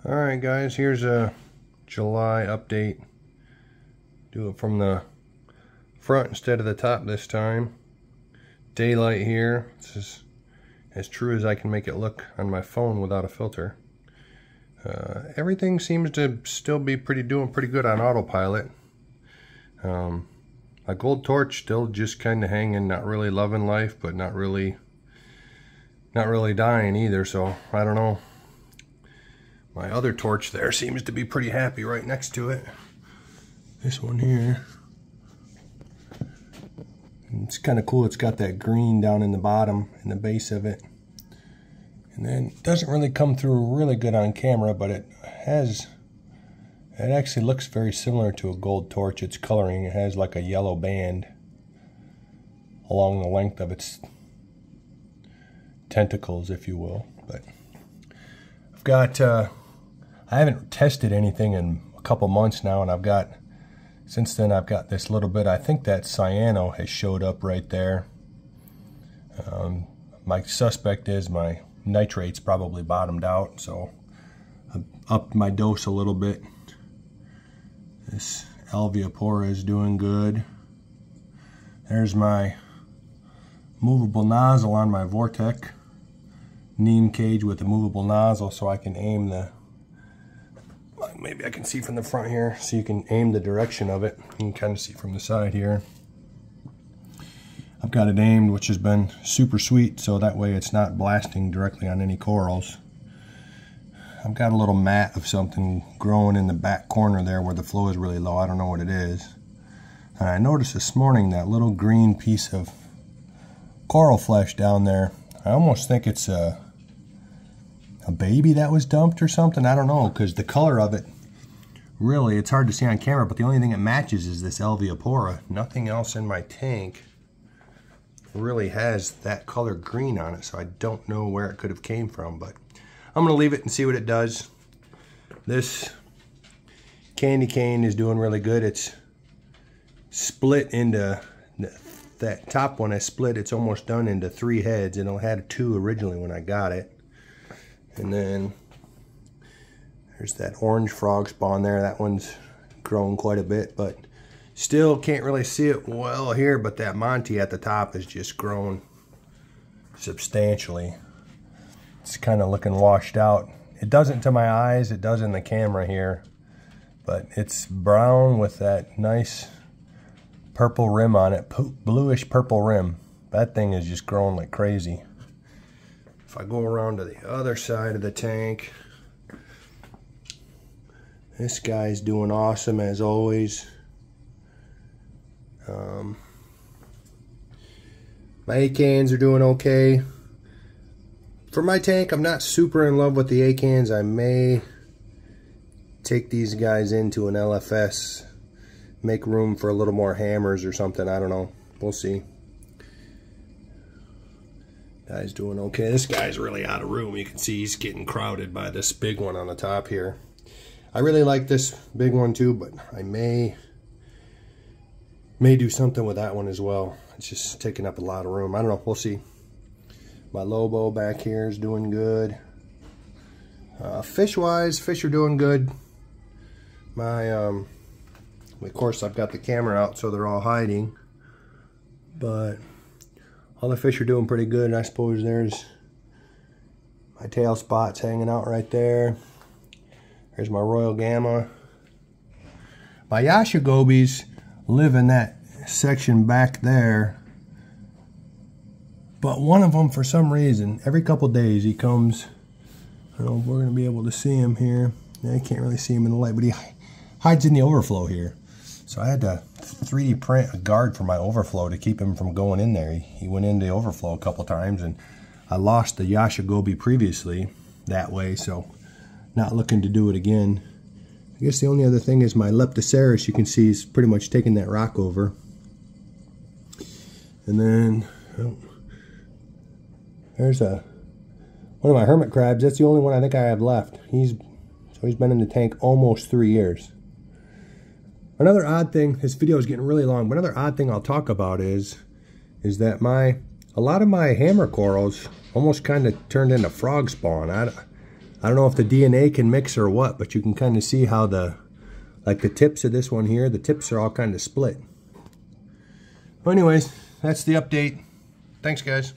Alright guys, here's a July update. Do it from the front instead of the top this time. Daylight here. This is as true as I can make it look on my phone without a filter. Everything seems to still be doing pretty good on autopilot. My gold torch still just kind of hanging, not really loving life, but not really dying either, so I don't know. My other torch there seems to be pretty happy right next to it. This one here. It's kind of cool. It's got that green down in the bottom, in the base of it. And then it doesn't really come through really good on camera, but it actually looks very similar to a gold torch. Its coloring, it has like a yellow band along the length of its tentacles, if you will. But I've got I haven't tested anything in a couple months now, and since then I've got this little bit. I think that cyano has showed up right there. My suspect is my nitrate's probably bottomed out, so I've upped my dose a little bit. This Alveopora is doing good. There's my movable nozzle on my Vortech neem cage with a movable nozzle, so I can aim maybe I can see from the front here, so you can aim the direction of it. You can kind of see from the side here. I've got it aimed, which has been super sweet, so that way it's not blasting directly on any corals. I've got a little mat of something growing in the back corner there where the flow is really low. I don't know what it is. And I noticed this morning that little green piece of coral flesh down there. I almost think it's a baby that was dumped or something. I don't know, because the color of it, really, it's hard to see on camera, but the only thing it matches is this Alveopora. Nothing else in my tank really has that color green on it, so I don't know where it could have came from, but I'm going to leave it and see what it does. This candy cane is doing really good. It's split into, that top one I split, it's almost done into 3 heads, and it had 2 originally when I got it. And then there's that orange frog spawn there. That one's grown quite a bit, but still can't really see it well here, but that Monty at the top has just grown substantially. It's kind of looking washed out. It doesn't to my eyes, it does in the camera here, but it's brown with that nice purple rim on it, bluish purple rim. That thing is just growing like crazy. If I go around to the other side of the tank, this guy's doing awesome as always. My A-cans are doing okay. For my tank, I'm not super in love with the A-cans. I may take these guys into an LFS, make room for a little more hammers or something. I don't know. We'll see. Guy's doing okay. This guy's really out of room. You can see he's getting crowded by this big one on the top here. I really like this big one too, but I may do something with that one as well. It's just taking up a lot of room. I don't know. We'll see. My Lobo back here is doing good. Fish-wise, fish are doing good. Of course, I've got the camera out, so they're all hiding. But all the fish are doing pretty good. And I suppose there's my tail spots hanging out right there. There's my Royal Gamma. My Yashigobis live in that section back there. But one of them, for some reason, every couple days he comes. I don't know if we're going to be able to see him here. I can't really see him in the light, but he hides in the overflow here. So I had to 3D print a guard for my overflow to keep him from going in there. He went into the overflow a couple times, and I lost the Yashigobi previously that way, so not looking to do it again. I guess the only other thing is my Leptocerus, you can see, is pretty much taking that rock over. And then there's one of my hermit crabs. That's the only one I think I have left. He's been in the tank almost 3 years. Another odd thing, this video is getting really long, but another odd thing I'll talk about is that a lot of my hammer corals almost kind of turned into frog spawn. I I don't know if the DNA can mix or what, but you can kind of see how the tips of this one here, the tips are all kind of split. Well, anyways, that's the update. Thanks, guys.